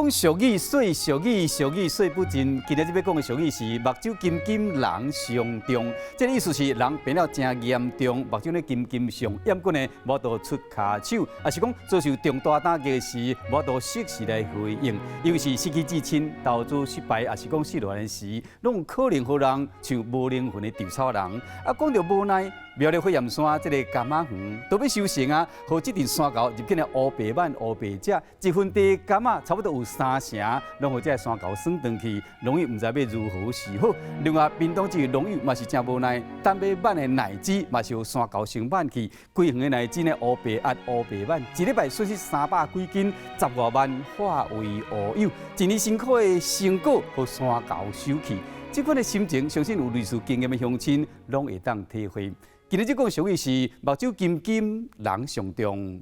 讲俗语，说俗语，俗语说不尽。今日要讲的俗语是目睭金金，人上中。这个意思是人病了真严重，目睭咧金金上严紧呢，无多出骹手，也是讲遭受重大打击时，无多适时来回应。尤其是失去至亲、投资失败，也是讲失落的时，拢有可能互人像无灵魂的稻草人。啊，讲到无奈，苗栗火焰山这个柑仔园都要收成啊，和这阵山沟入去的乌白板、乌白只，一分地柑仔差不多有3成，拢互这个山沟算断去，农友唔知要如何是好。另外，屏东这个农友嘛是真无奈，单买板的奶子嘛是有山沟成板去，规园的奶子呢乌白鸭、乌白板，一礼拜损失300几斤，10多万化为乌有，一年辛苦的成果和山沟收去。这款的心情，相信有类似经验的乡亲，拢会当体会。今日这讲俗语是目睭金金，人上中。